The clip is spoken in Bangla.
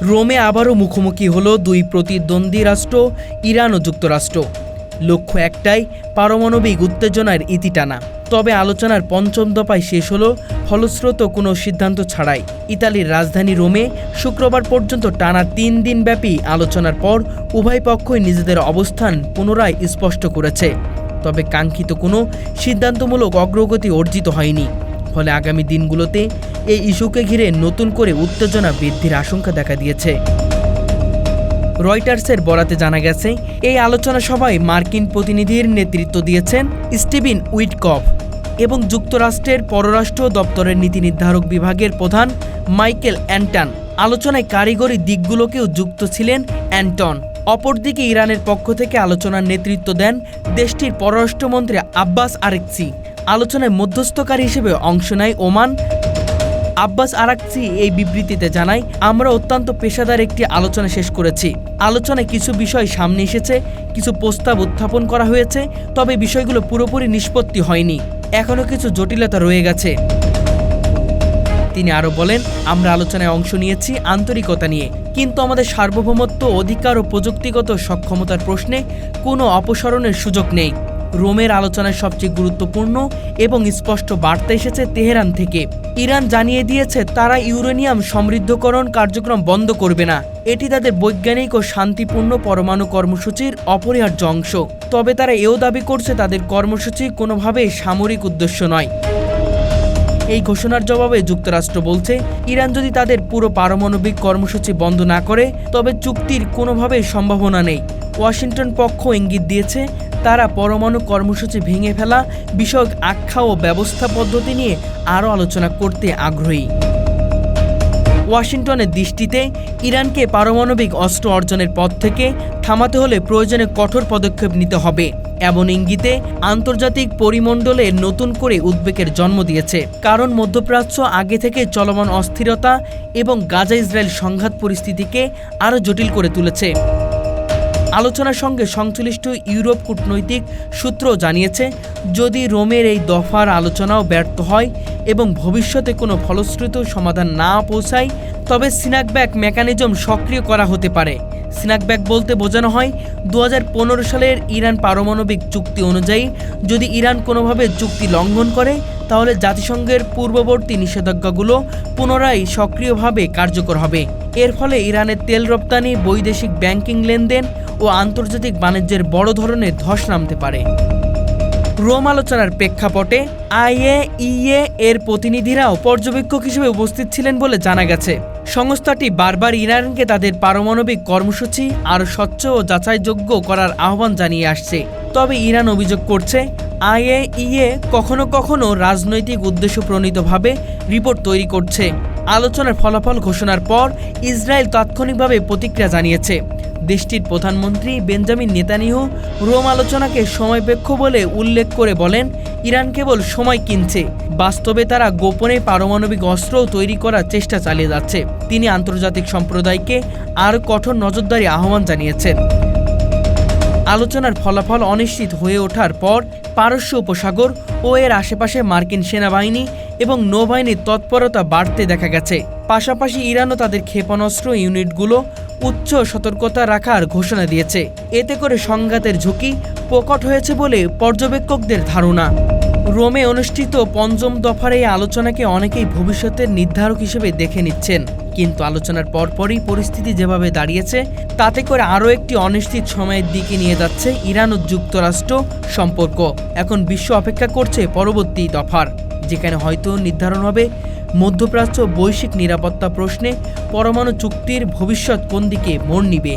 রোমে আবারও মুখোমুখি হলো দুই প্রতিদ্বন্দ্বী রাষ্ট্র ইরান ও যুক্তরাষ্ট্র। লক্ষ্য একটাই, পারমাণবিক উত্তেজনার ইতি টানা। তবে আলোচনার পঞ্চম দফায় শেষ হলো ফলস্রোত কোনো সিদ্ধান্ত ছাড়াই। ইতালির রাজধানী রোমে শুক্রবার পর্যন্ত টানা 3 দিনব্যাপী আলোচনার পর উভয় পক্ষই নিজেদের অবস্থান পুনরায় স্পষ্ট করেছে। তবে কাঙ্ক্ষিত কোনো সিদ্ধান্তমূলক অগ্রগতি অর্জিত হয়নি। ফলে আগামী দিনগুলোতে এই ইস্যুকে ঘিরে নতুন করে উত্তেজনা বৃদ্ধির আশঙ্কা দেখা দিয়েছে। রয়টার্সের বরাতে জানা গেছে, এই আলোচনা সভায় মার্কিন প্রতিনিধির নেতৃত্ব দিয়েছেন স্টিভেন উইটকফ এবং যুক্তরাষ্ট্রের পররাষ্ট্র দপ্তরের নীতি নির্ধারক বিভাগের প্রধান মাইকেল অ্যান্টন। আলোচনায় কারিগরি দিকগুলোকেও যুক্ত ছিলেন অ্যান্টন। অপরদিকে ইরানের পক্ষ থেকে আলোচনার নেতৃত্ব দেন দেশটির পররাষ্ট্রমন্ত্রী আব্বাস আরাকচি। আলোচনায় মধ্যস্থকারী হিসেবে অংশ নেয় ওমান। আব্বাস আরাকচি এই বিবৃতিতে জানায়, আমরা অত্যন্ত পেশাদার একটি আলোচনা শেষ করেছি। আলোচনায় কিছু বিষয় সামনে এসেছে, কিছু প্রস্তাব উত্থাপন করা হয়েছে, তবে বিষয়গুলো পুরোপুরি নিষ্পত্তি হয়নি। এখনও কিছু জটিলতা রয়ে গেছে। তিনি আরও বলেন, আমরা আলোচনায় অংশ নিয়েছি আন্তরিকতা নিয়ে, কিন্তু আমাদের সার্বভৌমত্ব, অধিকার ও প্রযুক্তিগত সক্ষমতার প্রশ্নে কোনো অপসারণের সুযোগ নেই। রোমের আলোচনায় সবচেয়ে গুরুত্বপূর্ণ এবং স্পষ্ট বার্তা এসেছে তেহরান থেকে। ইরান জানিয়ে দিয়েছে তারা ইউরেনিয়াম সমৃদ্ধকরণ কার্যক্রম বন্ধ করবে না। এটি তাদের বৈজ্ঞানিক ও শান্তিপূর্ণ পরমাণু কর্মসূচির অপরিহার্য অংশ। তবে তারা এও দাবি করছে তাদের কর্মসূচি কোনোভাবেই সামরিক উদ্দেশ্য নয়। এই ঘোষণার জবাবে যুক্তরাষ্ট্র বলছে, ইরান যদি তাদের পুরো পারমাণবিক কর্মসূচি বন্ধ না করে তবে চুক্তির কোনোভাবেই সম্ভাবনা নেই। ওয়াশিংটন পক্ষ ইঙ্গিত দিয়েছে তারা পরমাণু কর্মসূচি ভেঙে ফেলা বিষয়ক আখ্যা ও ব্যবস্থা পদ্ধতি নিয়ে আরও আলোচনা করতে আগ্রহী। ওয়াশিংটনের দৃষ্টিতে ইরানকে পারমাণবিক অস্ত্র অর্জনের পথ থেকে থামাতে হলে প্রয়োজনে কঠোর পদক্ষেপ নিতে হবে। এমন ইঙ্গিতে আন্তর্জাতিক পরিমণ্ডলে নতুন করে উদ্বেগের জন্ম দিয়েছে, কারণ মধ্যপ্রাচ্য আগে থেকে চলমান অস্থিরতা এবং গাজা ইসরায়েল সংঘাত পরিস্থিতিকে আরও জটিল করে তুলেছে। আলোচনার সঙ্গে সংশ্লিষ্ট ইউরোপ কূটনৈতিক সূত্র জানিয়েছে, যদি রোমের এই দফার আলোচনাও ব্যর্থ হয় এবং ভবিষ্যতে কোনো ফলশ্রুত সমাধান না পৌঁছায়, তবে সিনাকব্যাক মেকানিজম সক্রিয় করা হতে পারে। সিনাকব্যাক বলতে বোঝানো হয় 2015 সালের ইরান পারমাণবিক চুক্তি অনুযায়ী যদি ইরান কোনোভাবে চুক্তি লঙ্ঘন করে তাহলে জাতিসংঘের পূর্ববর্তী নিষেধাজ্ঞাগুলো পুনরায় সক্রিয়ভাবে কার্যকর হবে। এর ফলে ইরানের তেল রপ্তানি, বৈদেশিক ব্যাংকিং লেনদেন ও আন্তর্জাতিক বাণিজ্যের বড় ধরনের ধস নামতে পারে। রোম আলোচনার প্রেক্ষাপটে IAEA এর প্রতিনিধিরাও পর্যবেক্ষক হিসেবে উপস্থিত ছিলেন বলে জানা গেছে। সংস্থাটি বারবার ইরানকে তাদের পারমাণবিক কর্মসূচি আরও স্বচ্ছ ও যাচাইযোগ্য করার আহ্বান জানিয়ে আসছে। তবে ইরান অভিযোগ করছে, IAEA কখনো কখনো রাজনৈতিক উদ্দেশ্যপ্রণীতভাবে রিপোর্ট তৈরি করছে। আলোচনার ফলাফল ঘোষণার পর ইসরায়েল তাৎক্ষণিকভাবে প্রতিক্রিয়া জানিয়েছে। দেশটির প্রধানমন্ত্রী বেঞ্জামিন নেতানিয়াহু রোম আলোচনাকে সময়পেক্ষ বলে উল্লেখ করে বলেন, ইরান কেবল সময় কিনছে, বাস্তবে তারা গোপনে পারমাণবিক অস্ত্র তৈরি করার চেষ্টা চালিয়ে যাচ্ছে। তিনি আন্তর্জাতিক সম্প্রদায়কে আরও কঠোর নজরদারি আহ্বান জানিয়েছেন। আলোচনার ফলাফল অনিশ্চিত হয়ে ওঠার পর পারস্য উপসাগর ও এর আশেপাশে মার্কিন সেনাবাহিনী এবং নৌবাহিনীর তৎপরতা বাড়তে দেখা গেছে। পাশাপাশি ইরানও তাদের ক্ষেপণাস্ত্র ইউনিটগুলো উচ্চ সতর্কতা রাখার ঘোষণা দিয়েছে। এতে করে সংঘাতের ঝুঁকি প্রকট হয়েছে বলে পর্যবেক্ষকদের ধারণা। রোমে অনুষ্ঠিত পঞ্চম দফার এই আলোচনাকে অনেকেই ভবিষ্যতের নির্ধারক হিসেবে দেখে নিচ্ছেন, কিন্তু আলোচনার পরপরই পরিস্থিতি যেভাবে দাঁড়িয়েছে তাতে করে আরও একটি অনিশ্চিত সময়ের দিকে নিয়ে যাচ্ছে ইরান ও যুক্তরাষ্ট্র সম্পর্ক। এখন বিশ্ব অপেক্ষা করছে পরবর্তী দফার, যেখানে হয়তো নির্ধারণ হবে মধ্যপ্রাচ্য বৈশ্বিক নিরাপত্তা প্রশ্নে পরমাণু চুক্তির ভবিষ্যৎ কোন দিকে মোড় নিবে।